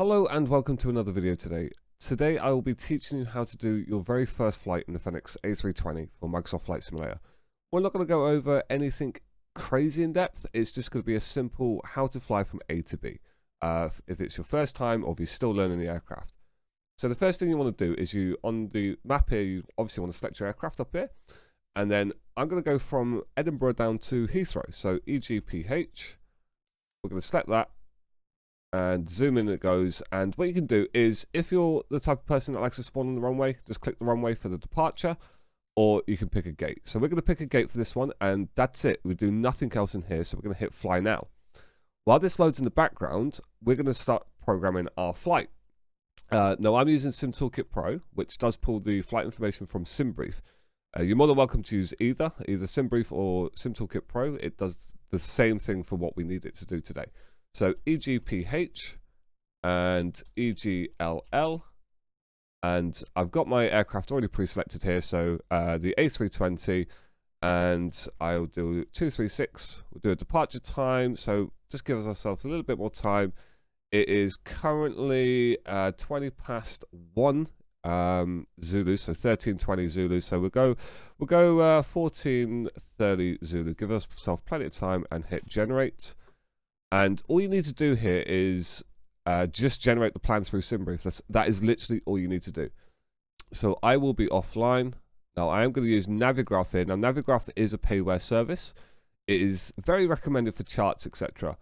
Hello and welcome to another video today. Today I will be teaching you how to do your very first flight in the FENIX A320 for Microsoft Flight Simulator. We're not going to go over anything crazy in depth, it's just going to be a simple how to fly from A to B. If it's your first time or if you're still learning the aircraft. So the first thing you want to do is on the map here, you obviously want to select your aircraft up here. And then I'm going to go from Edinburgh down to Heathrow. So EGPH, we're going to select that. And zoom in it goes, and what you can do is, if you're the type of person that likes to spawn on the runway, just click the runway for the departure, or you can pick a gate. So we're going to pick a gate for this one, and that's it. We do nothing else in here, so we're going to hit fly now. While this loads in the background, we're going to start programming our flight. Now I'm using SimToolkit Pro, which does pull the flight information from SimBrief. You're more than welcome to use either SimBrief or SimToolkit Pro. It does the same thing for what we need it to do today. So EGPH and EGLL, and I've got my aircraft already pre-selected here, so the A320, and I'll do 236, we'll do a departure time, so just give ourselves a little bit more time. It is currently 20 past 1 Zulu, so 13:20 Zulu, so we'll go 14:30 Zulu, give ourselves plenty of time and hit generate. And all you need to do here is just generate the plan through SimBrief. That is literally all you need to do. So I will be offline. Now I am going to use Navigraph here. Now Navigraph is a payware service. It is very recommended for charts, etc.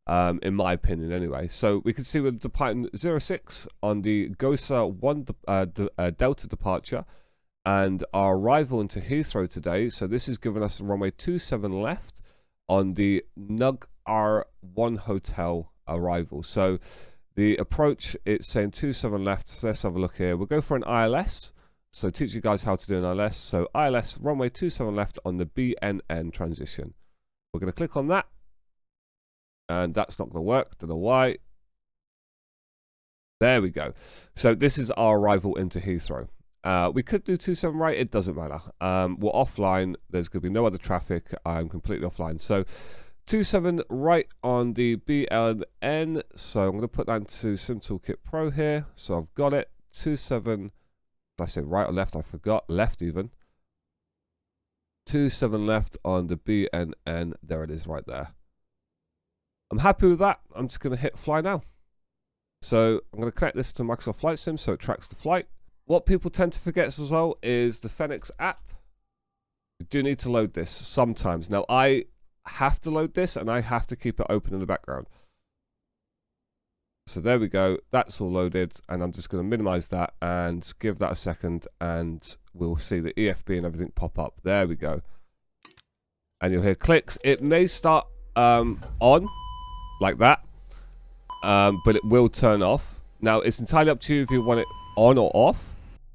In my opinion anyway. So we can see we're departing 06 on the GOSA 1 Delta departure. And our arrival into Heathrow today. So this is giving us runway 27 left on the NUG R1 hotel arrival. So the approach, it's saying 27 left. So let's have a look here. We'll go for an ILS. So teach you guys how to do an ILS. So ILS runway 27 left on the BNN transition. We're going to click on that. And that's not going to work. Don't know why. There we go. So this is our arrival into Heathrow. We could do 27 right, it doesn't matter. We're offline, there's going to be no other traffic, I'm completely offline. So 27 right on the BLN, so I'm going to put that into SimToolkit Pro here. So I've got it, 27, did I say right or left? I forgot, left even. 27 left on the BNN, there it is right there. I'm happy with that, I'm just going to hit fly now. So I'm going to connect this to Microsoft Flight Sim so it tracks the flight. What people tend to forget as well is the FENIX app. You do need to load this sometimes. Now I have to load this and I have to keep it open in the background. So there we go, that's all loaded, and I'm just going to minimize that and give that a second, and we'll see the EFB and everything pop up. There we go. And you'll hear clicks. It may start on like that, but it will turn off. Now it's entirely up to you if you want it on or off.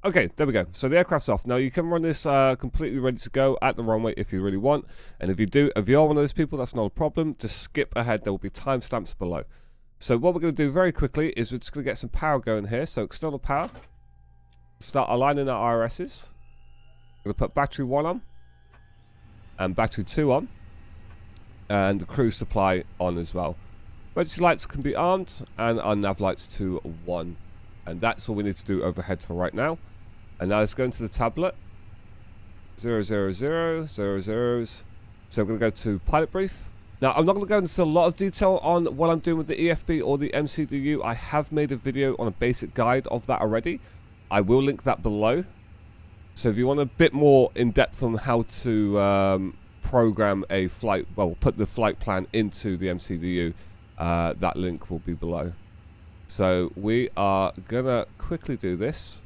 Okay, there we go. So the aircraft's off. Now you can run this completely ready to go at the runway if you really want. And if you are one of those people, that's not a problem. Just skip ahead. There will be timestamps below. So what we're going to do very quickly is we're just going to get some power going here. So external power. Start aligning our IRSs. We're going to put battery 1 on. And battery 2 on. And the cruise supply on as well. Emergency lights can be armed. And our nav lights to 1. And that's all we need to do overhead for right now. And now let's go into the tablet. 000, 00s. So we're going to go to pilot brief. Now I'm not going to go into a lot of detail on what I'm doing with the EFB or the MCDU. I have made a video on a basic guide of that already. I will link that below. So if you want a bit more in depth on how to program a flight, well, put the flight plan into the MCDU, that link will be below. So we are gonna quickly do this.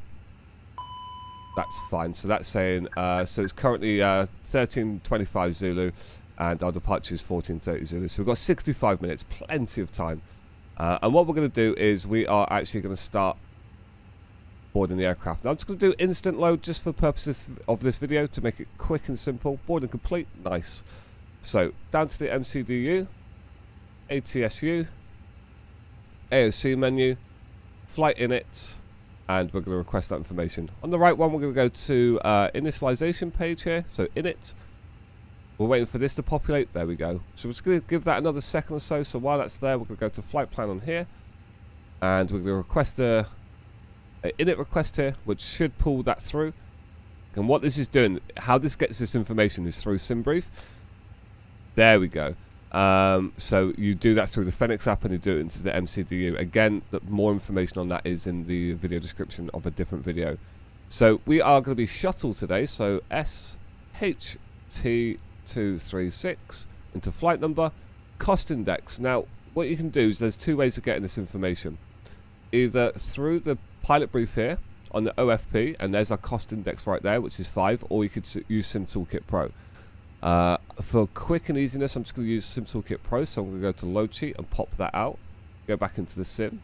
That's fine. So that's saying, so it's currently 13:25 Zulu, and our departure is 14:30 Zulu. So we've got 65 minutes, plenty of time. And what we're gonna do is we are actually gonna start boarding the aircraft. Now I'm just gonna do instant load just for purposes of this video to make it quick and simple. Boarding complete, nice. So down to the MCDU, ATSU. AOC menu, flight init, and we're going to request that information. On the right one, we're going to go to initialization page here, so init. We're waiting for this to populate. There we go. So we're just going to give that another second or so. So while that's there, we're going to go to flight plan on here. and we're going to request a init request here, which should pull that through. And what this is doing, how this gets this information is through SimBrief. There we go. So you do that through the FENIX app and you do it into the MCDU. Again, more information on that is in the video description of a different video. So we are going to be shuttle today. So SHT236 into flight number, cost index. Now, what you can do is there's two ways of getting this information. Either through the pilot brief here on the OFP, and there's our cost index right there, which is 5, or you could use SimToolkit Pro. For quick and easiness, I'm just going to use SimToolkit Pro, so I'm going to go to load sheet and pop that out, go back into the sim,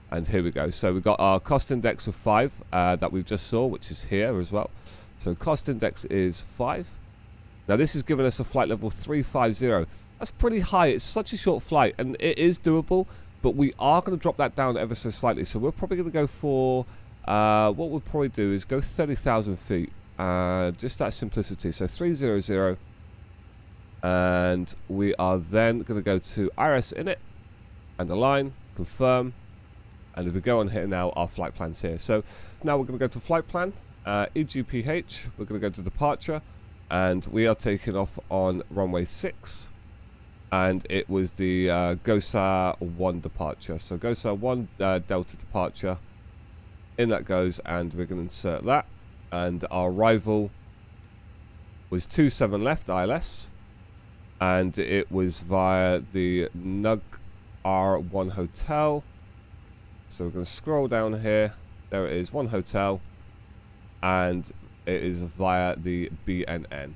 and here we go. So we've got our cost index of 5 that we've just saw, which is here as well. So cost index is 5. Now this is giving us a flight level 350. That's pretty high. It's such a short flight, and it is doable, but we are going to drop that down ever so slightly. So we're probably going to go for, what we'll probably do is go 30,000 feet. Just out of simplicity. So 300, and we are then going to go to IRS init and align, confirm, and if we go on here now, our flight plan's here. So now we're going to go to flight plan, EGPH, we're going to go to departure, and we are taking off on runway 6, and it was the GOSA 1 departure. So GOSA 1 Delta departure, in that goes, and we're going to insert that. And our arrival was 27 left ILS, and it was via the NUG R1 hotel. So we're going to scroll down here. There it is, 1 hotel, and it is via the BNN, and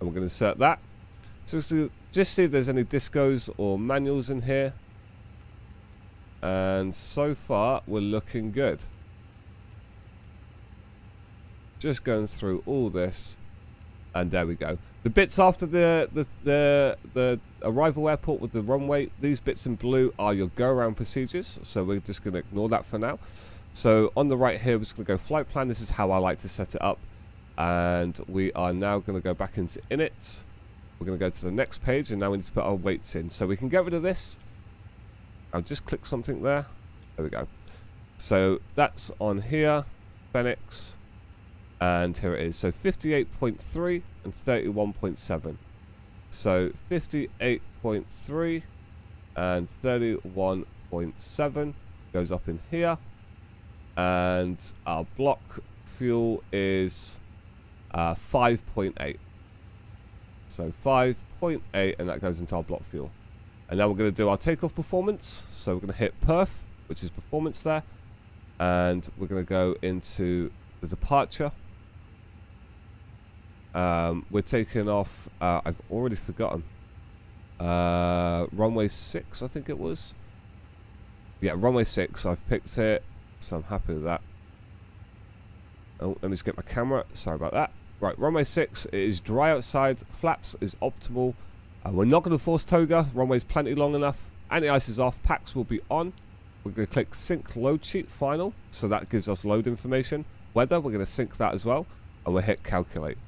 we're going to insert that. So just see if there's any discos or manuals in here, and so far we're looking good. Just going through all this, and there we go. The bits after the arrival airport with the runway, these bits in blue are your go around procedures, so we're just going to ignore that for now. So on the right here, we're just going to go flight plan. This is how I like to set it up, and we are now going to go back into init. We're going to go to the next page, and now we need to put our weights in. So we can get rid of this. I'll just click something there. There we go. So that's on here, FENIX. And here it is. So 58.3 and 31.7. So 58.3 and 31.7 goes up in here. And our block fuel is 5.8. So 5.8, and that goes into our block fuel. And now we're going to do our takeoff performance. So we're going to hit perf, which is performance there. And we're going to go into the departure. We're taking off, I've already forgotten, runway 6 I think it was. Yeah, runway 6, I've picked it, so I'm happy with that. Oh, let me just get my camera, sorry about that. Right, runway 6, it is dry outside, flaps is optimal. We're not going to force toga, runway's plenty long enough, anti-ice is off, packs will be on. We're going to click sync load sheet final, so that gives us load information. Weather, we're going to sync that as well, and we'll hit calculate.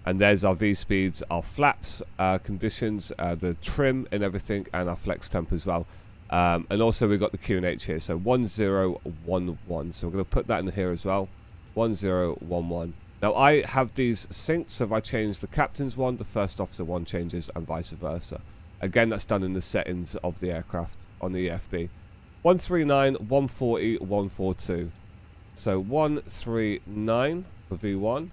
And there's our V speeds, our flaps conditions, the trim and everything, and our flex temp as well. And also we've got the QNH here, so 1011. So we're going to put that in here as well, 1011. Now I have these synced, so if I change the captain's one, the first officer one changes, and vice versa. Again, that's done in the settings of the aircraft on the EFB. 139, 140, 142. So 139 for V1.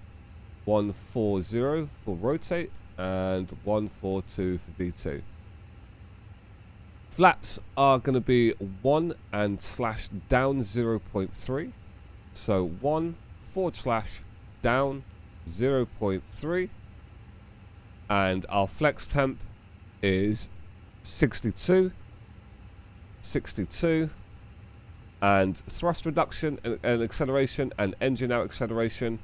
140 for rotate, and 142 for V2. Flaps are going to be 1 and slash down 0.3. So 1 / down 0.3. And our flex temp is 62. 62. And thrust reduction and acceleration and engine out acceleration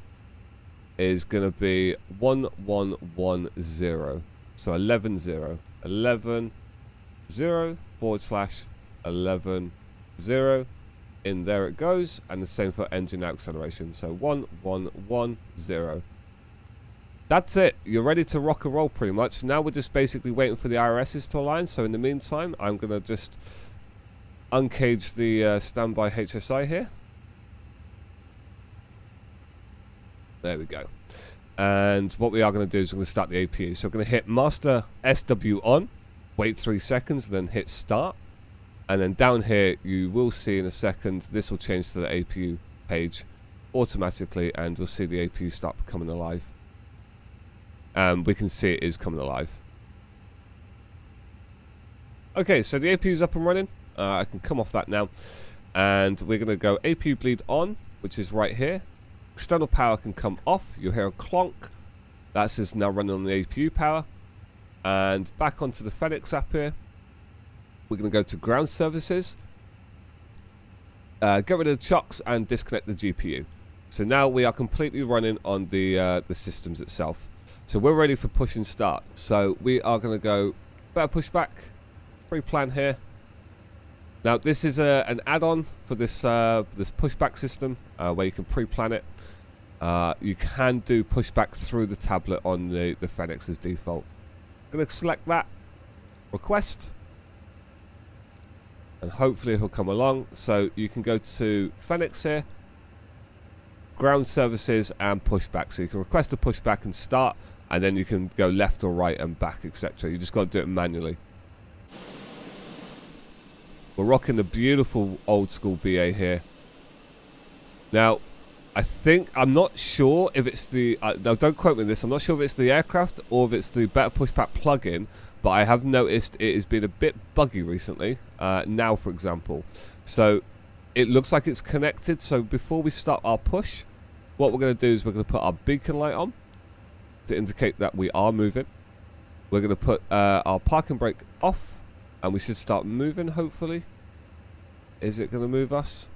is going to be 1110. So 11 11 0 / 11 0. In there it goes, and the same for engine out acceleration. So 1110. that's it. You're ready to rock and roll pretty much. Now we're just basically waiting for the IRSs to align. So in the meantime, I'm going to just uncage the standby HSI here. There we go. And what we are going to do is we're going to start the APU. So we're going to hit master SW on, wait 3 seconds, then hit start. And then down here, you will see in a second, this will change to the APU page automatically, and we'll see the APU start becoming alive. We can see it is coming alive. Okay, so the APU is up and running. I can come off that now. And we're going to go APU bleed on, which is right here. External power can come off. You'll hear a clonk. That's just now running on the APU power. And back onto the FENIX app here. We're going to go to ground services. Get rid of the chocks and disconnect the GPU. So now we are completely running on the systems itself. So we're ready for push and start. So we are going to go better pushback. Pre-plan here. Now this is an add-on for this this pushback system where you can pre-plan it. You can do pushback through the tablet on the FENIX as default. I'm going to select that. Request. And hopefully he'll come along. So you can go to FENIX here. Ground services and pushback. So you can request a pushback and start. And then you can go left or right and back, etc. You just got to do it manually. We're rocking the beautiful old school BA here. Now, I'm not sure if it's the, now don't quote me on this, I'm not sure if it's the aircraft or if it's the Better Pushback plugin, but I have noticed it has been a bit buggy recently, now for example. So, it looks like it's connected, so before we start our push, what we're going to do is we're going to put our beacon light on to indicate that we are moving. We're going to put our parking brake off. And we should start moving, hopefully. Is it going to move us?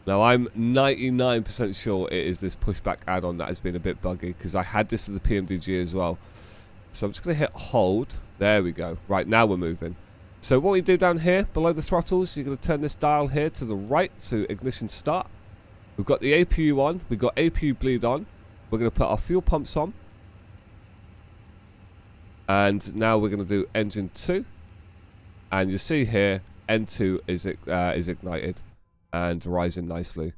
Now, I'm 99% sure it is this pushback add-on that has been a bit buggy, because I had this with the PMDG as well. So I'm just going to hit hold. There we go. Right, now we're moving. So what we do down here, below the throttles, you're going to turn this dial here to the right to ignition start. We've got the APU on. We've got APU bleed on. We're going to put our fuel pumps on. And now we're going to do engine 2. And you see here, N2 is ignited and rising nicely.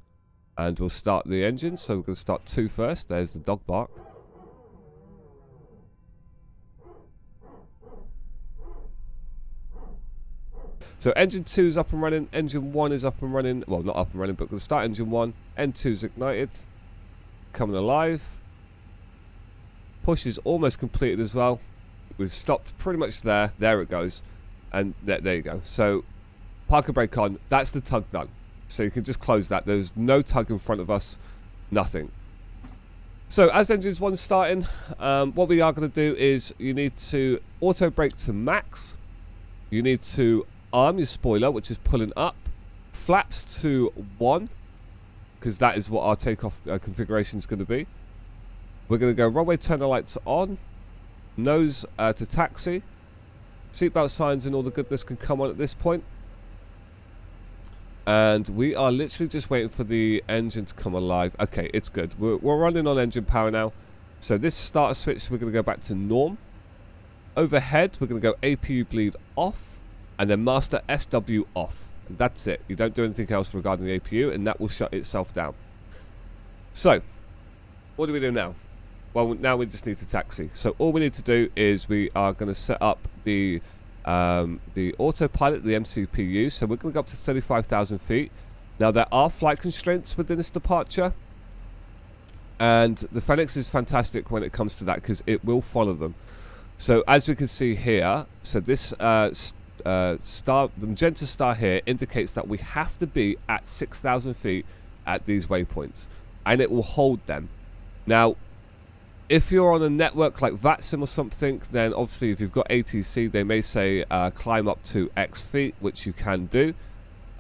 And we'll start the engine. So we're going to start 2 first. There's the dog bark. So engine 2 is up and running. Engine 1 is up and running. Well, not up and running, but we're going to start engine 1. N2 is ignited. Coming alive. Push is almost completed as well. We've stopped pretty much there. There it goes. And there you go. So, parking brake on. That's the tug done. So you can just close that. There's no tug in front of us. Nothing. So, as engines 1 starting, what we are going to do is you need to auto brake to max. You need to arm your spoiler, which is pulling up. Flaps to 1, because that is what our takeoff configuration is going to be. We're going to go runway turner lights on. Nose to taxi. Seatbelt signs and all the goodness can come on at this point. And we are literally just waiting for the engine to come alive. Okay, it's good. We're running on engine power now. So this starter switch, we're going to go back to norm. Overhead, we're going to go APU bleed off. And then master SW off. And that's it. You don't do anything else regarding the APU, and that will shut itself down. So, what do we do now? Well, now we just need to taxi. So all we need to do is we are going to set up the autopilot, the MCDU. So we're going to go up to 35,000 feet. Now there are flight constraints within this departure, and the FENIX is fantastic when it comes to that because it will follow them. So as we can see here, so this the magenta star here indicates that we have to be at 6,000 feet at these waypoints, and it will hold them. Now, if you're on a network like VATSIM or something, then obviously if you've got ATC, they may say climb up to X feet, which you can do.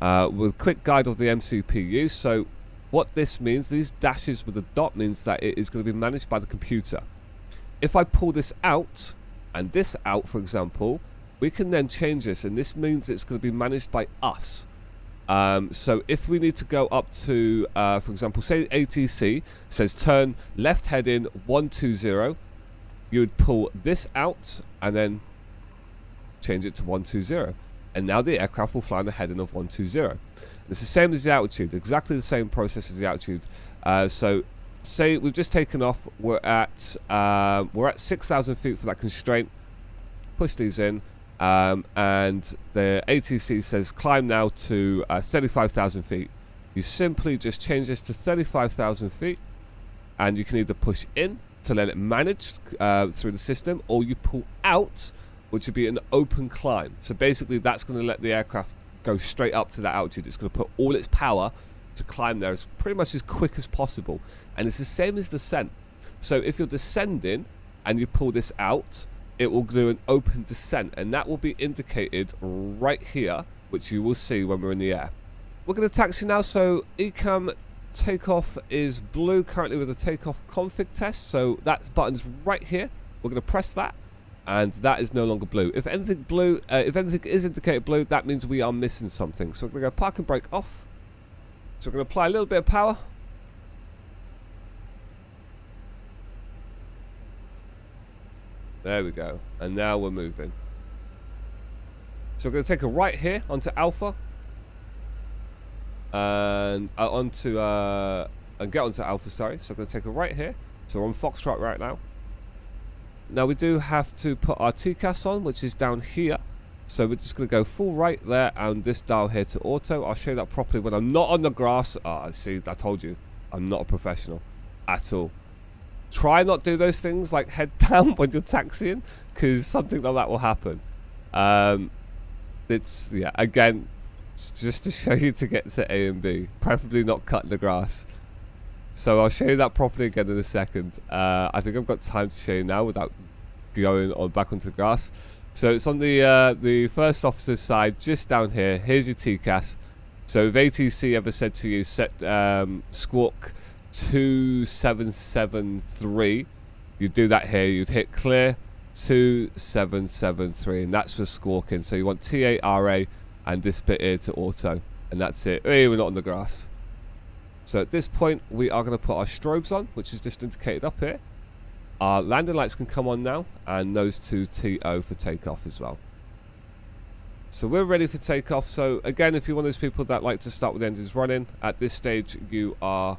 With a quick guide of the MCDU. So what this means, these dashes with a dot means that it is going to be managed by the computer. If I pull this out, and this out, for example, we can then change this, and this means it's going to be managed by us. So if we need to go up to, for example, say ATC says turn left heading 120, you would pull this out and then change it to 120. And now the aircraft will fly on a heading of 120. It's the same as the altitude, exactly the same process as the altitude. So say we've just taken off, we're at 6,000 feet for that constraint. Push these in, and the ATC says climb now to 35,000 feet. You simply just change this to 35,000 feet, and you can either push in to let it manage through the system, or you pull out, which would be an open climb. So basically that's going to let the aircraft go straight up to that altitude. It's going to put all its power to climb there as pretty much as quick as possible. And it's the same as descent. So if you're descending and you pull this out, it will do an open descent, and that will be indicated right here, which you will see when we're in the air. We're going to taxi now. So ECAM takeoff is blue currently with a takeoff config test. So that button's right here. We're going to press that, and that is no longer blue. If anything blue, if anything is indicated blue, that means we are missing something. So we're going to go park and brake off. So we're going to apply a little bit of power. There we go. And now we're moving. So we're going to take a right here onto Alpha. And get onto Alpha, sorry. So we're going to take a right here. So we're on Foxtrot right now. Now we do have to put our TCAS on, which is down here. So we're just going to go full right there, and this dial here to auto. I'll show you that properly when I'm not on the grass. See, I told you, I'm not a professional at all. Try not do those things like head down when you're taxiing, because something like that will happen. It's, yeah, again, it's just to show you to get to A and B, preferably not cut the grass. So I'll show you that properly again in a second. I think I've got time to show you now without going on back onto the grass. So it's on the first officer's side, just down here. Here's your TCAS. So if ATC ever said to you, set squawk 2773, you'd do that here. You'd hit clear 2773, and that's for squawking. So you want TARA and this bit here to auto, and that's it. Hey, we're not on the grass. So at this point, we are going to put our strobes on, which is just indicated up here. Our landing lights can come on now, and those two TO for takeoff as well. So we're ready for takeoff. So again, if you're one of those people that like to start with the engines running, at this stage you are...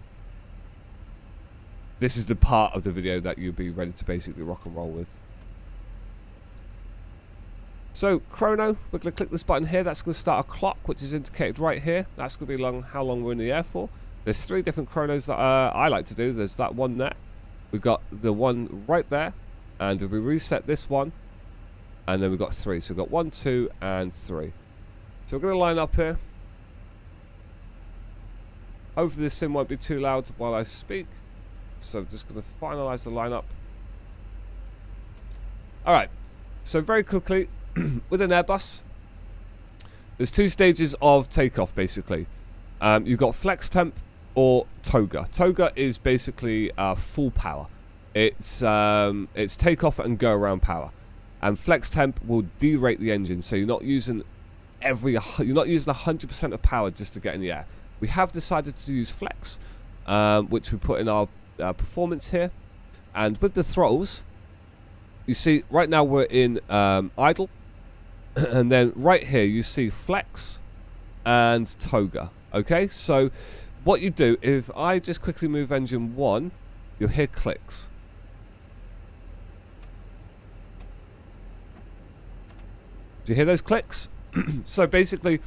This is the part of the video that you'll be ready to basically rock and roll with. So chrono, we're going to click this button here. That's going to start a clock, which is indicated right here. That's going to be how long we're in the air for. There's 3 different chronos that I like to do. There's that one there. We've got the one right there, and if we reset this one, and then we've got 3. So we've got 1, 2, and 3. So we're going to line up here. Hopefully this sim won't be too loud while I speak. So I'm just going to finalize the lineup. Alright, so very quickly, with an Airbus, there's 2 stages of takeoff basically. You've got flex temp or toga. Toga is basically full power. It's takeoff and go around power, and flex temp will derate the engine, so you're not using 100% of power just to get in the air. We have decided to use flex, which we put in our performance here, and with the throttles, you see right now we're in idle, and then right here you see flex and toga. Okay, so what you do, if I just quickly move engine 1, you'll hear clicks. Do you hear those clicks? So basically,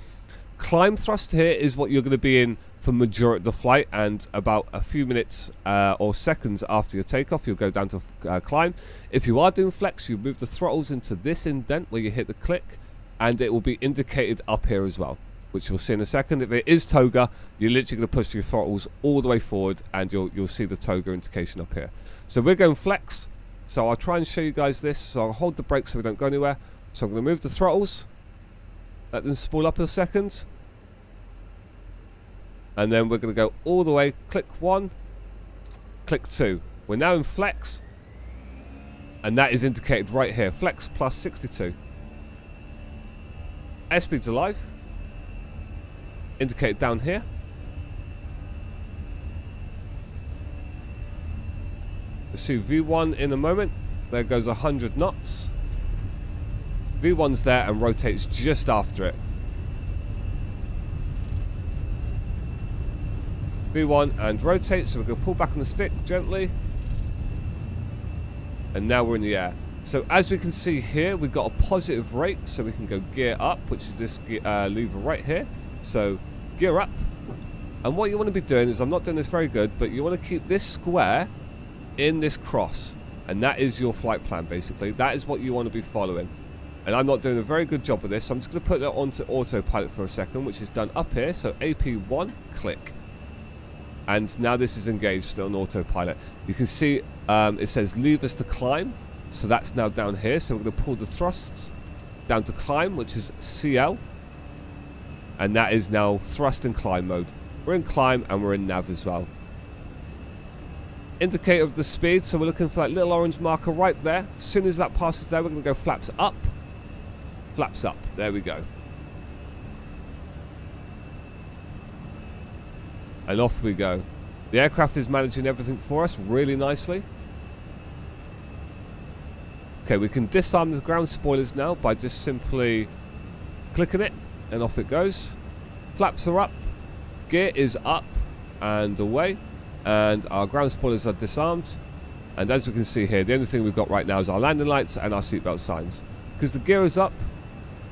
climb thrust here is what you're going to be in for majority of the flight, and about a few minutes or seconds after your takeoff, you'll go down to climb. If you are doing flex, you move the throttles into this indent where you hit the click, and it will be indicated up here as well, which we'll see in a second. If it is toga, you're literally going to push your throttles all the way forward, and you'll see the toga indication up here. So we're going flex, so I'll try and show you guys this. So I'll hold the brake so we don't go anywhere. So I'm going to move the throttles, let them spool up a second, and then we're going to go all the way, click 1, click 2. We're now in flex, and that is indicated right here, flex plus 62. Airspeed's alive. indicated down here. We'll see V1 in a moment. There goes 100 knots. V1's there and rotates just after it. V1 and rotate, so we're going to pull back on the stick gently. And now we're in the air. So as we can see here, we've got a positive rate, so we can go gear up, which is this lever right here. So gear up. And what you want to be doing is, I'm not doing this very good, but you want to keep this square in this cross. And that is your flight plan, basically. That is what you want to be following. And I'm not doing a very good job of this, so I'm just going to put that onto autopilot for a second, which is done up here. So AP1, click. And now this is engaged on autopilot. You can see it says levers to climb. So that's now down here. So we're going to pull the thrusts down to climb, which is CL. And that is now thrust and climb mode. We're in climb and we're in nav as well. Indicator of the speed. So we're looking for that little orange marker right there. As soon as that passes there, we're going to go flaps up. Flaps up. There we go. And off we go. The aircraft is managing everything for us really nicely. Okay, we can disarm the ground spoilers now by just simply clicking it, and off it goes. Flaps are up, gear is up and away, and our ground spoilers are disarmed. And as we can see here, the only thing we've got right now is our landing lights and our seatbelt signs. Because the gear is up,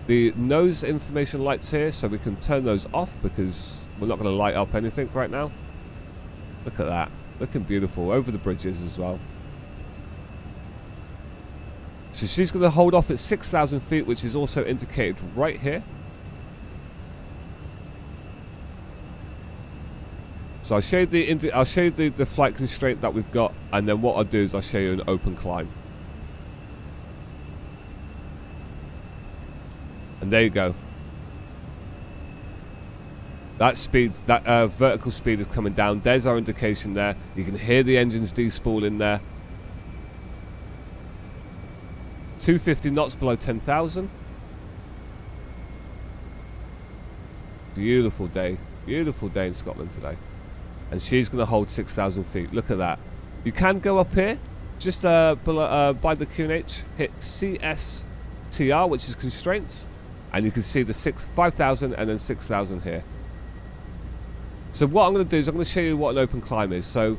the nose information lights here, so we can turn those off because we're not going to light up anything right now. Look at that, looking beautiful over the bridges as well. So she's going to hold off at 6,000 feet, which is also indicated right here. So I'll show you the flight constraint that we've got, and then what I'll do is I'll show you an open climb. And there you go. That speed, that vertical speed is coming down. There's our indication there. You can hear the engines despool in there. 250 knots below 10,000. Beautiful day in Scotland today. And she's going to hold 6,000 feet. Look at that. You can go up here, just below, by the QNH, hit CSTR, which is constraints, and you can see the 5,000 and then 6,000 here. So what I'm going to do is I'm going to show you what an open climb is. So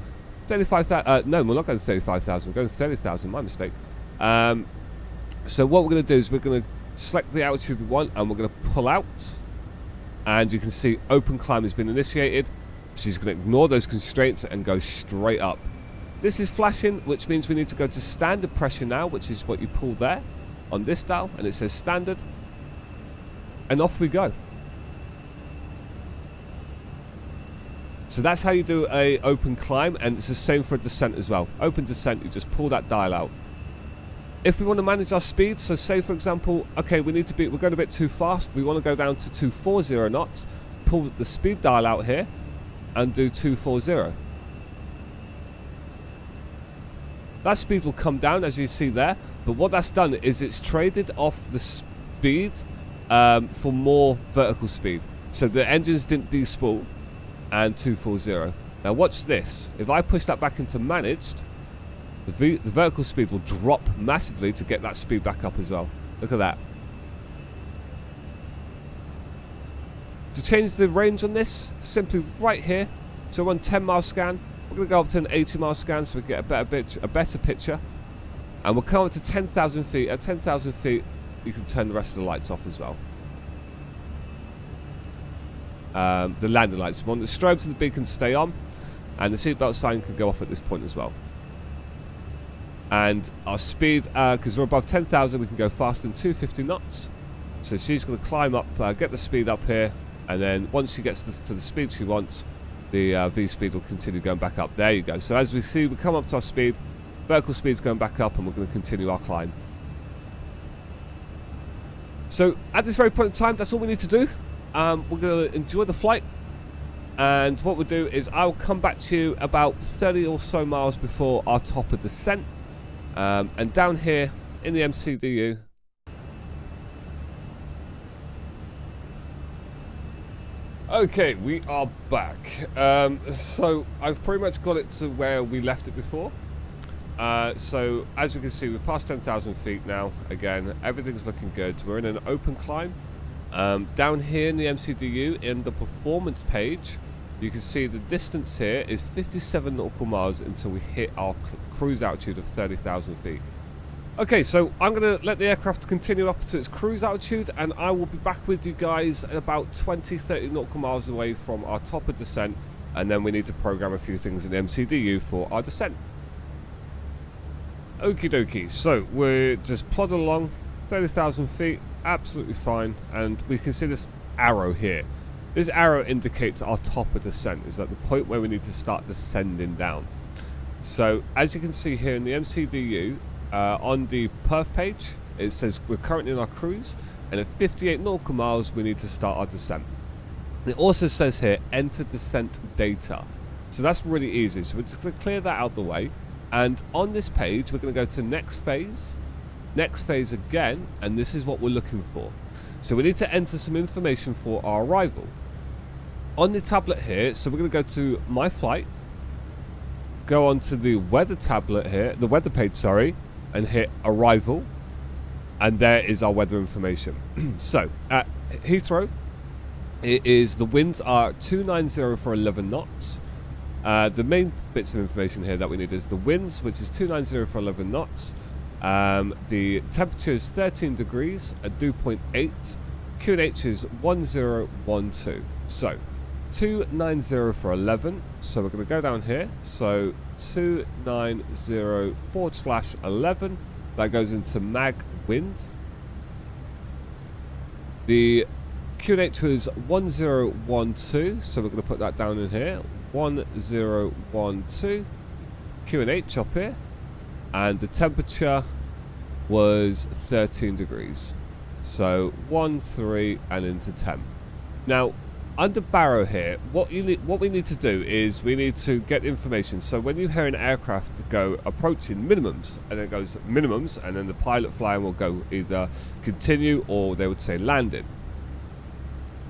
35,000. No, we're not going to 35,000. We're going to 30,000. My mistake. So what we're going to do is we're going to select the altitude we want, and we're going to pull out. And you can see open climb has been initiated. She's going to ignore those constraints and go straight up. This is flashing, which means we need to go to standard pressure now, which is what you pull there on this dial, and it says standard. And off we go. So that's how you do a open climb, and it's the same for a descent as well. Open descent, you just pull that dial out. If we want to manage our speed, so say for example, okay, we're going a bit too fast, we want to go down to 240 knots, pull the speed dial out here and do 240. That speed will come down as you see there, but what that's done is it's traded off the speed for more vertical speed. So the engines didn't despool and 240. Now watch this. If I push that back into managed, the vertical speed will drop massively to get that speed back up as well. Look at that. To change the range on this, simply right here. So we're on 10 mile scan. We're going to go up to an 80 mile scan so we get a better picture. And we'll come up to 10,000 feet. At 10,000 feet, you can turn the rest of the lights off as well. The landing lights. We want the strobes and the beacons stay on. And the seatbelt sign can go off at this point as well. And our speed, because we're above 10,000, we can go faster than 250 knots. So she's going to climb up, get the speed up here, and then once she gets to the speed she wants, the V speed will continue going back up. There you go. So as we see, we come up to our speed, vertical speed's going back up, and we're going to continue our climb. So at this very point in time, that's all we need to do. We're going to enjoy the flight. And what we'll do is I'll come back to you about 30 or so miles before our top of descent. And down here in the MCDU, Okay, we are back. So I've pretty much got it to where we left it before. So as we can see, we've passed 10,000 feet now. Again, everything's looking good. We're in an open climb. Down here in the MCDU, in the performance page, you can see the distance here is 57 nautical miles until we hit our cruise altitude of 30,000 feet. Okay, so I'm going to let the aircraft continue up to its cruise altitude, and I will be back with you guys at about 20-30 nautical miles away from our top of descent, and then we need to program a few things in the MCDU for our descent. Okie dokie, so we're just plodding along, 30,000 feet, absolutely fine, and we can see this arrow here. This arrow indicates our top of descent, is at the point where we need to start descending down. So, as you can see here in the MCDU, on the perf page, it says we're currently in our cruise, and at 58 nautical miles we need to start our descent. It also says here, enter descent data. So that's really easy. So we're just going to clear that out the way. And on this page, we're going to go to next phase again, and this is what we're looking for. So we need to enter some information for our arrival. On the tablet here, so we're going to go to my flight, go on to the weather tablet here, the weather page, sorry, and hit arrival, and there is our weather information. So at Heathrow, it is the winds are 290 for 11 knots. The main bits of information here that we need is the winds, which is 290 for 11 knots. The temperature is 13 degrees at dew point 8. QNH is 1012. So 290 for 11. So we're going to go down here. So 290/11. That goes into mag wind. The QNH was 1012. So we're going to put that down in here. 1012. QNH up here. And the temperature was 13 degrees. So 13 and into 10. Now, under Barrow here, what we need to do is we need to get information. So when you hear an aircraft go approaching minimums, and it goes minimums, and then the pilot flying will go either continue or they would say landed.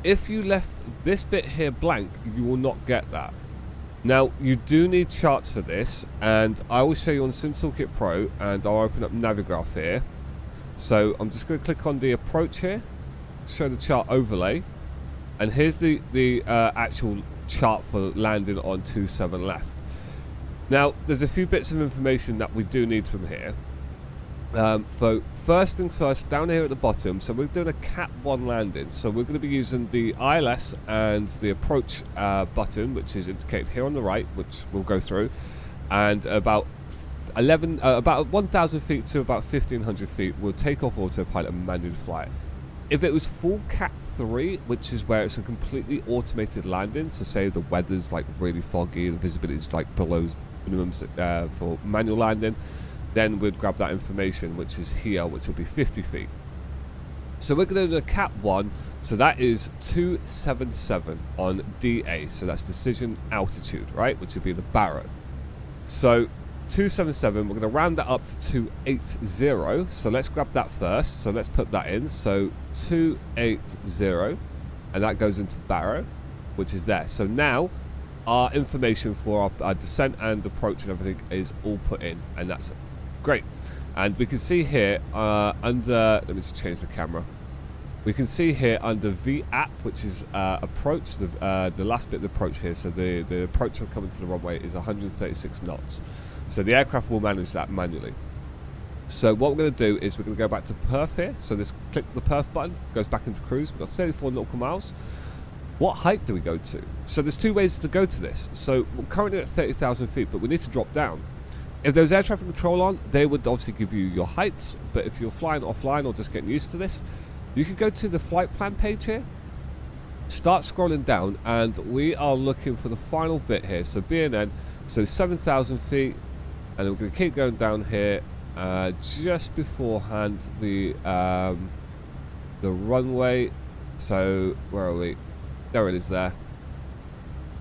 If you left this bit here blank, you will not get that. Now, you do need charts for this, and I will show you on SimToolkit Pro, and I'll open up Navigraph here. So I'm just going to click on the approach here, show the chart overlay, and here's the actual chart for landing on 27 left. Now, there's a few bits of information that we do need from here. So first things first, down here at the bottom, so we're doing a Cat 1 landing. So we're going to be using the ILS and the approach button, which is indicated here on the right, which we'll go through, and about 1,000 feet to about 1,500 feet, we'll take off autopilot and manually fly it. If it was full Cat 3, which is where it's a completely automated landing, so say the weather's like really foggy, the visibility is like below minimums for manual landing, then we'd grab that information, which is here, which will be 50 feet. So we're going to do a Cat 1, so that is 277 on DA, so that's decision altitude, right, which would be the Barrow. So 277, we're going to round that up to 280, so let's grab that first, so let's put that in, so 280, and that goes into Barrow, which is there. So now our information for our descent and approach and everything is all put in, and that's it. Great. And we can see here under, let me just change the camera, we can see here under VAP, which is approach, the last bit of the approach here, so the approach coming to the runway is 136 knots. So the aircraft will manage that manually. So what we're going to do is we're going to go back to perf here. So this click the perf button, goes back into cruise. We've got 34 nautical miles. What height do we go to? So there's two ways to go to this. So we're currently at 30,000 feet, but we need to drop down. If there's air traffic control on, they would obviously give you your heights. But if you're flying offline or just getting used to this, you can go to the flight plan page here, start scrolling down, and we are looking for the final bit here. So BNN, so 7,000 feet. And we're going to keep going down here, just beforehand the runway. So where are we? There it is there.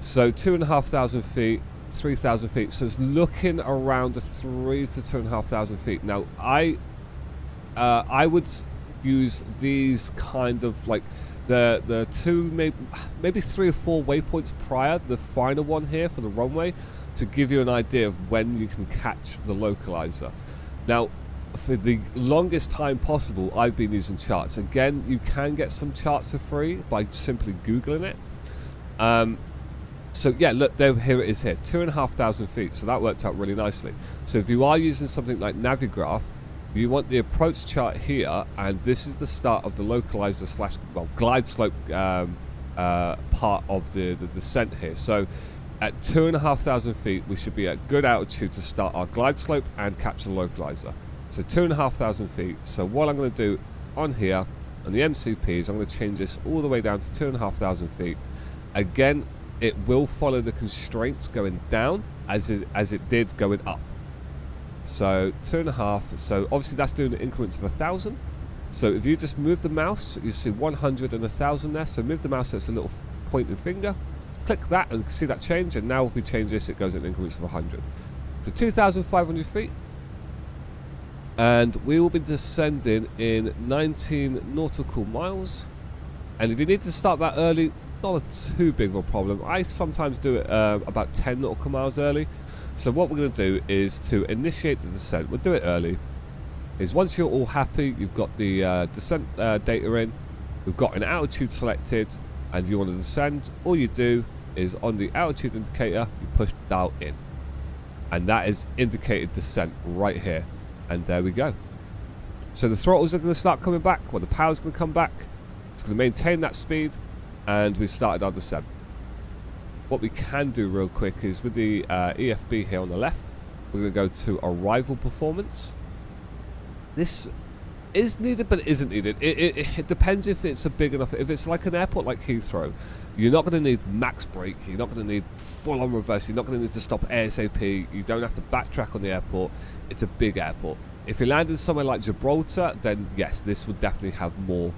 So 2,500 feet, 3,000 feet. So it's looking around the 3,000 to 2,500 feet. Now I would use these kind of like the two, maybe 3 or 4 waypoints prior, the final one here for the runway, to give you an idea of when you can catch the localizer. Now, for the longest time possible, I've been using charts. Again, you can get some charts for free by simply Googling it. So yeah, look, here it is here, 2,500 feet. So that worked out really nicely. So if you are using something like Navigraph, you want the approach chart here, and this is the start of the localizer slash, well, glide slope part of the descent here. So at 2,500 feet, we should be at good altitude to start our glide slope and capture the localizer. So 2,500 feet. So what I'm going to do on here, on the MCP, is I'm going to change this all the way down to 2,500 feet. Again, it will follow the constraints going down as it did going up. So 2.5. So obviously that's doing increments of 1,000. So if you just move the mouse, you see 100 and 1,000 there. So move the mouse so it's a little pointing finger. Click that and see that change. And now if we change this, it goes in increments of 100. So 2,500 feet. And we will be descending in 19 nautical miles. And if you need to start that early, not too big of a problem. I sometimes do it about 10 nautical miles early. So what we're going to do is to initiate the descent. We'll do it early. Is once you're all happy, you've got the descent data in, we've got an altitude selected, and you want to descend, all you do is on the altitude indicator, you push the dial in. And that is indicated descent right here. And there we go. So the throttles are going to start coming back, well, the power's going to come back. It's going to maintain that speed, and we started our descent. What we can do real quick is with the EFB here on the left, we're going to go to arrival performance. This is needed, but it isn't needed. It depends if it's a big enough. If it's like an airport like Heathrow, you're not going to need max brake. You're not going to need full-on reverse. You're not going to need to stop ASAP. You don't have to backtrack on the airport. It's a big airport. If you landed somewhere like Gibraltar, then yes, this would definitely have more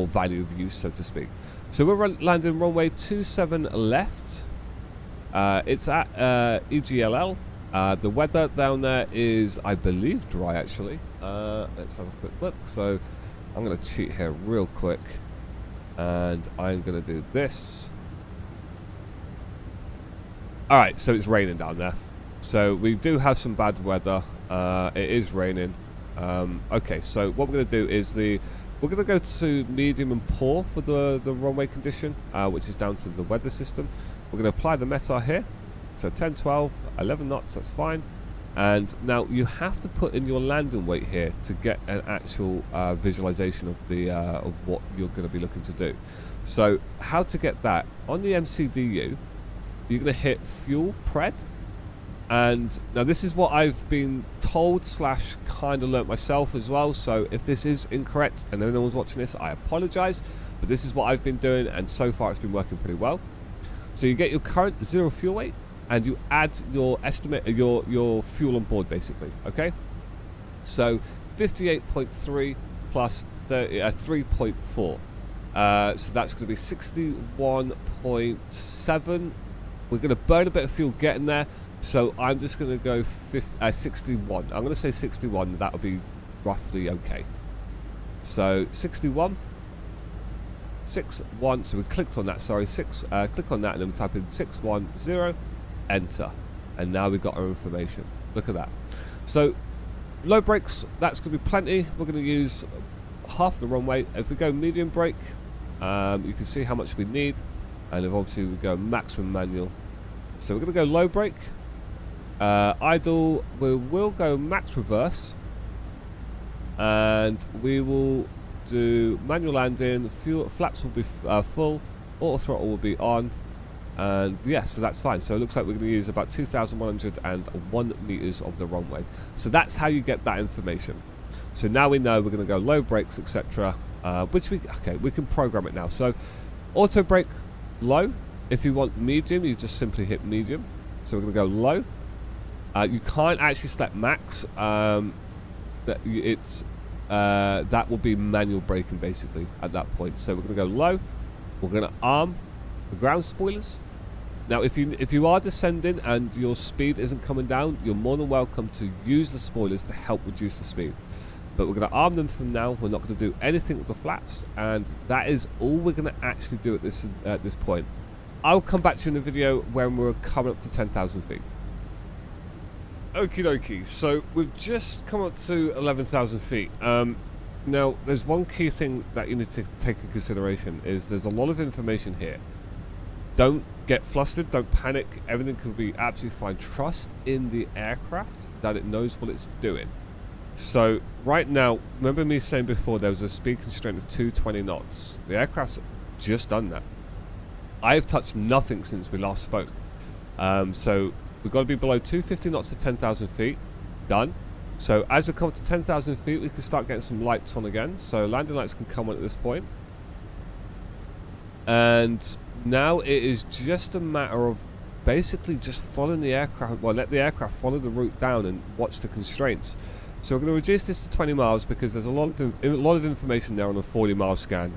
value of use, so to speak. So we're landing runway 27 left. It's at EGLL. The weather down there is, I believe, dry actually. Let's have a quick look. So I'm going to cheat here real quick, and I'm going to do this. Alright, so it's raining down there. So we do have some bad weather. It is raining. Okay, so what we're going to do is we're going to go to medium and poor for the runway condition, which is down to the weather system. We're going to apply the METAR here. So 10, 12, 11 knots, that's fine. And now you have to put in your landing weight here to get an actual visualization of the of what you're going to be looking to do. So how to get that? On the MCDU, you're going to hit fuel pred. And now this is what I've been told slash kind of learnt myself as well. So if this is incorrect and anyone's watching this, I apologize. But this is what I've been doing, and so far it's been working pretty well. So you get your current 0 fuel weight, and you add your estimate, your fuel on board, basically. Okay. So 58.3 plus 3.4. So that's going to be 61.7. We're going to burn a bit of fuel getting there. So I'm just going to go 61. I'm going to say 61. That'll be roughly okay. So 61. 61. So we clicked on that. Sorry, click on that, and then we type in 610. Enter, and now we've got our information. Look at that. So low brakes, that's going to be plenty. We're going to use half the runway. If we go medium brake, you can see how much we need, and if obviously we go maximum manual. So we're going to go low brake. Idle, we will go max reverse, and we will do manual landing. Fuel flaps will be full, auto throttle will be on. And yeah, so that's fine. So it looks like we're going to use about 2,101 meters of the runway. So that's how you get that information. So now we know we're going to go low brakes, etc. Which we can program it now. So auto brake low. If you want medium, you just simply hit medium. So we're going to go low. You can't actually select max. That will be manual braking basically at that point. So we're going to go low. We're going to arm the ground spoilers. Now if you are descending and your speed isn't coming down, you're more than welcome to use the spoilers to help reduce the speed. but we're going to arm them from now. We're not going to do anything with the flaps, and that is all we're going to actually do at this point. I'll come back to you in a video when we're coming up to 10,000 feet. Okie dokie, so we've just come up to 11,000 feet. Now, there's one key thing that you need to take into consideration is there's a lot of information here. Don't get flustered, don't panic, everything can be absolutely fine. Trust in the aircraft that it knows what it's doing. So, right now, remember me saying before there was a speed constraint of 220 knots. The aircraft's just done that. I have touched nothing since we last spoke. So, we've got to be below 250 knots to 10,000 feet. Done. So, as we come to 10,000 feet, we can start getting some lights on again. So, landing lights can come on at this point. And now it is just a matter of basically just following the aircraft. Well, let the aircraft follow the route down and watch the constraints. So we're going to reduce this to 20 miles because there's a lot of information there on a 40-mile scan.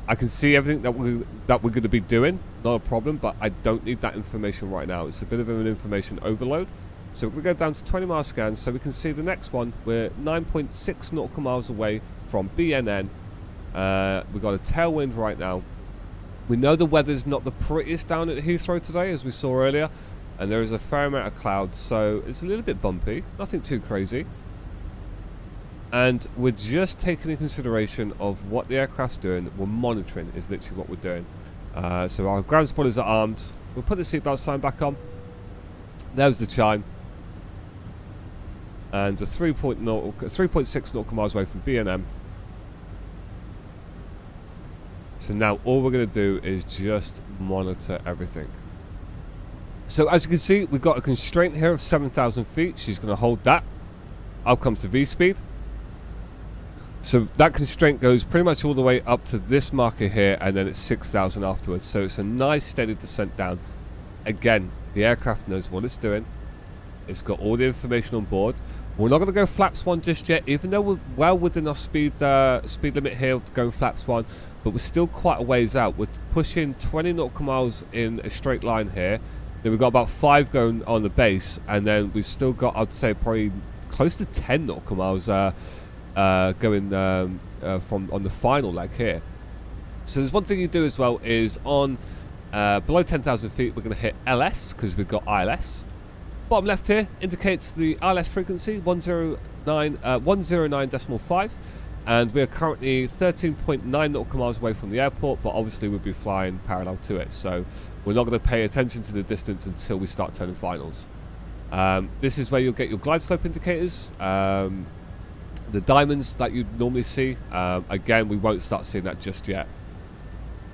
I can see everything that we're going to be doing, not a problem, but I don't need that information right now. It's a bit of an information overload. So we're going to go down to 20-mile scans so we can see the next one. We're 9.6 nautical miles away from BNN. We've got a tailwind right now. We know the weather's not the prettiest down at Heathrow today, as we saw earlier. And there is a fair amount of clouds, so it's a little bit bumpy. Nothing too crazy. And we're just taking into consideration of what the aircraft's doing. We're monitoring is literally what we're doing. So our ground spoilers are armed. We'll put the seatbelt sign back on. There's the chime. And we're 3.6 nautical miles away from B&M. So now all we're going to do is just monitor everything. So as you can see, we've got a constraint here of 7,000 feet. She's going to hold that. Up comes the V-speed. So that constraint goes pretty much all the way up to this marker here, and then it's 6,000 afterwards. So it's a nice steady descent down. Again, the aircraft knows what it's doing. It's got all the information on board. We're not going to go flaps 1 just yet, even though we're well within our speed limit here of going flaps 1. But we're still quite a ways out. We're pushing 20 nautical miles in a straight line here. Then we've got about 5 going on the base, and then we've still got, I'd say, probably close to 10 nautical miles going from on the final leg here. So there's one thing you do as well is on below 10,000 feet, we're going to hit LS because we've got ILS. Bottom left here indicates the ILS frequency 109.5, and we are currently 13.9 nautical miles away from the airport, but obviously we'll be flying parallel to it. So we're not going to pay attention to the distance until we start turning finals. This is where you'll get your glide slope indicators, the diamonds that you'd normally see. Again, we won't start seeing that just yet.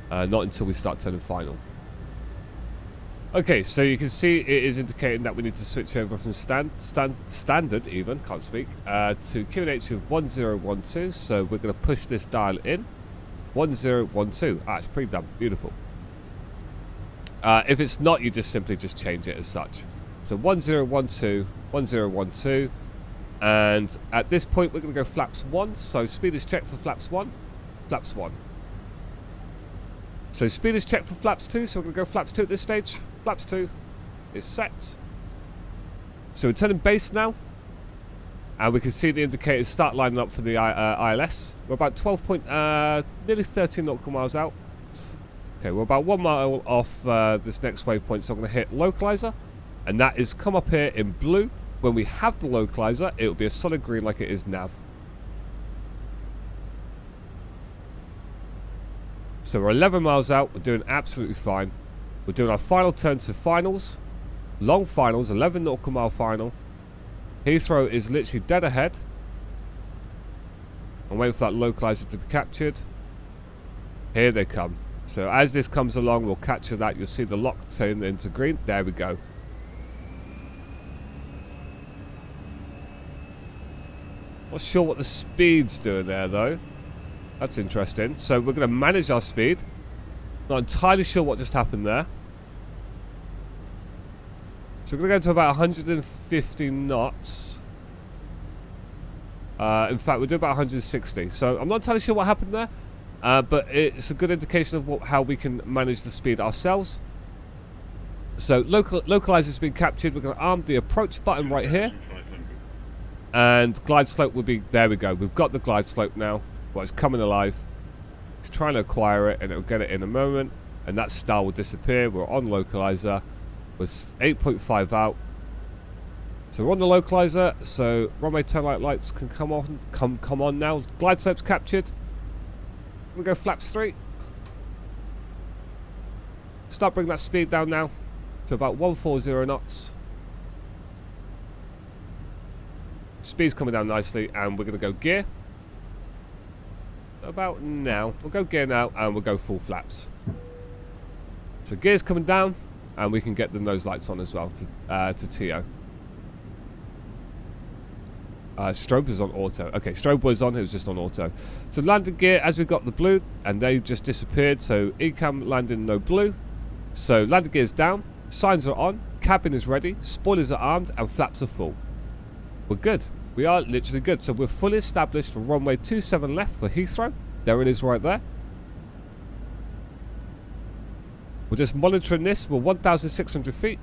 Not until we start turning final. Okay, so you can see it is indicating that we need to switch over from standard even, can't speak, to QNH of 1012. So we're going to push this dial in. 1012. Ah, it's pretty damn beautiful. If it's not, you just simply just change it as such. So 1012, 1012. And at this point, we're going to go flaps 1. So speed is checked for flaps 1, flaps 1. So speed is checked for flaps 2. So we're going to go flaps 2 at this stage. Flaps 2 is set. So we're turning base now. And we can see the indicators start lining up for the ILS. We're about 12 nearly 13 nautical miles out. Okay, we're about 1 mile off this next waypoint. So I'm going to hit localizer. And that is come up here in blue. When we have the localizer, it will be a solid green like it is nav. So we're 11 miles out. We're doing absolutely fine. We're doing our final turn to finals. Long finals, 11 nautical mile final. Heathrow is literally dead ahead. I'm waiting for that localizer to be captured. Here they come. So as this comes along, we'll capture that. You'll see the lock turn into green. There we go. Not sure what the speed's doing there though. That's interesting. So we're going to manage our speed. Not entirely sure what just happened there. So we're going to go to about 150 knots. In fact, we'll do about 160. So I'm not entirely sure what happened there. But it's a good indication of how we can manage the speed ourselves. So localizer's been captured. We're going to arm the approach button right here. And glide slope will be, there we go. We've got the glide slope now. Well, it's coming alive. It's trying to acquire it, and it'll get it in a moment. And that star will disappear. We're on localizer with 8.5 out. So we're on the localizer. So runway turn lights can come on. Come on now. Glide slope's captured. We'll go flaps 3. Start bringing that speed down now to about 140 knots. Speed's coming down nicely, and we're going to go gear. About now. We'll go gear now, and we'll go full flaps. So gear's coming down, and we can get the nose lights on as well to TO. Strobe is on auto. Okay, strobe was on, it was just on auto. So landing gear, as we got the blue, and they just disappeared. So ECAM landing no blue. So landing gear's down, signs are on, cabin is ready, spoilers are armed, and flaps are full. We're good. We are literally good. So we're fully established for runway 27 left for Heathrow. There it is right there. We're just monitoring this. We're 1,600 feet.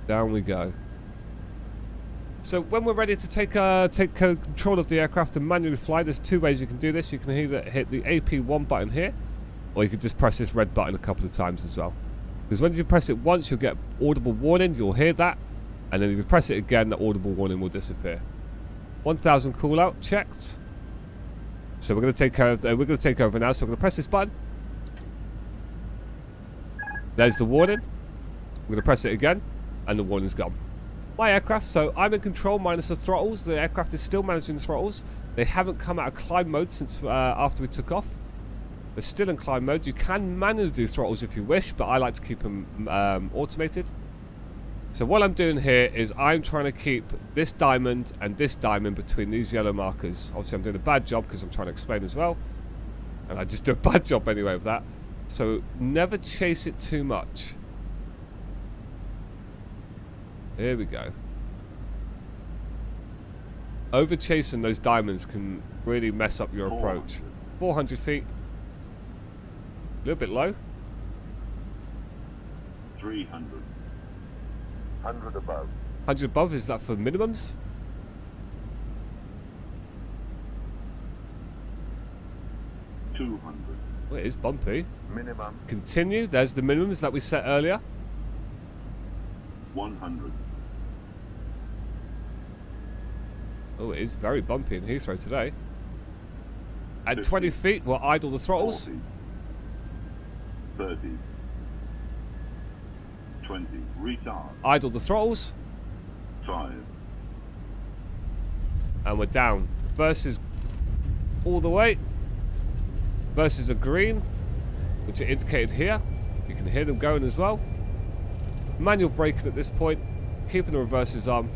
Down we go. So when we're ready to take control of the aircraft and manually fly, there's 2 ways you can do this. You can either hit the AP1 button here, or you can just press this red button a couple of times as well. Because when you press it once, you'll get audible warning. You'll hear that, and then if you press it again, the audible warning will disappear. 1,000 call out checked. So we're going to take care of. We're going to take over now. So we're going to press this button. There's the warning. We're going to press it again, and the warning's gone. My aircraft, so I'm in control minus the throttles. The aircraft is still managing the throttles. They haven't come out of climb mode since after we took off. They're still in climb mode. You can manually do throttles if you wish, but I like to keep them automated. So what I'm doing here is I'm trying to keep this diamond and this diamond between these yellow markers. Obviously I'm doing a bad job because I'm trying to explain as well. And I just do a bad job anyway of that. So never chase it too much. Here we go. Over chasing those diamonds can really mess up your approach. 400 feet. A little bit low. 300. 100 above. 100 above, is that for minimums? $200. Well, it is bumpy. Minimum. Continue. There's the minimums that we set earlier. 100. Oh, it is very bumpy in Heathrow today. At 50, 20 feet, we'll idle the throttles. 40, 30, 20. Retard. Idle the throttles. 5. And we're down. Versus all the way. Versus are green, which are indicated here. You can hear them going as well. Manual braking at this point. Keeping the reverses on,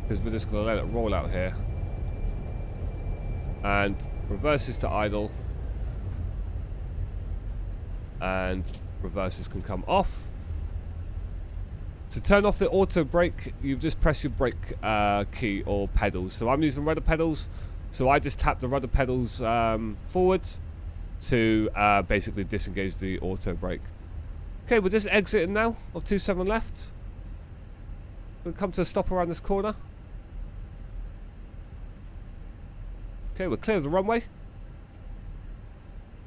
because we're just going to let it roll out here. And reverses to idle. And reverses can come off. To turn off the auto brake, you just press your brake key or pedals. So I'm using rudder pedals. So I just tap the rudder pedals forwards to basically disengage the auto brake. Okay, we're just exiting now of 27 left. We'll come to a stop around this corner. Okay, we're clear of the runway.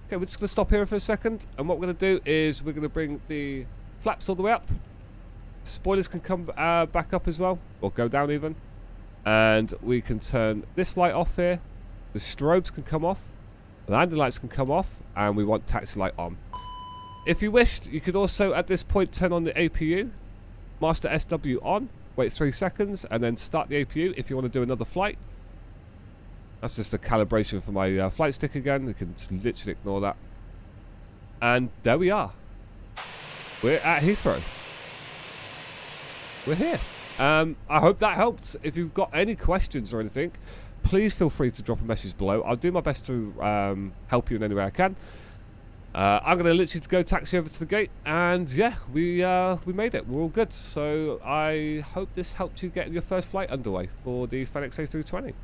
Okay, we're just going to stop here for a second. And what we're going to do is we're going to bring the flaps all the way up. Spoilers can come back up as well, or go down even. And we can turn this light off here. The strobes can come off. The landing lights can come off. And we want taxi light on. If you wished, you could also at this point turn on the APU. Master SW on. Wait 3 seconds and then start the APU if you want to do another flight. That's just a calibration for my flight stick again. You can just literally ignore that. And there we are. We're at Heathrow. We're here. I hope that helped. If you've got any questions or anything, please feel free to drop a message below. I'll do my best to help you in any way I can. I'm going to literally go taxi over to the gate, and yeah, we made it. We're all good. So I hope this helped you get your first flight underway for the FENIX A320.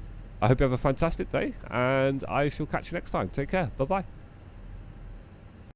I hope you have a fantastic day, and I shall catch you next time. Take care. Bye-bye.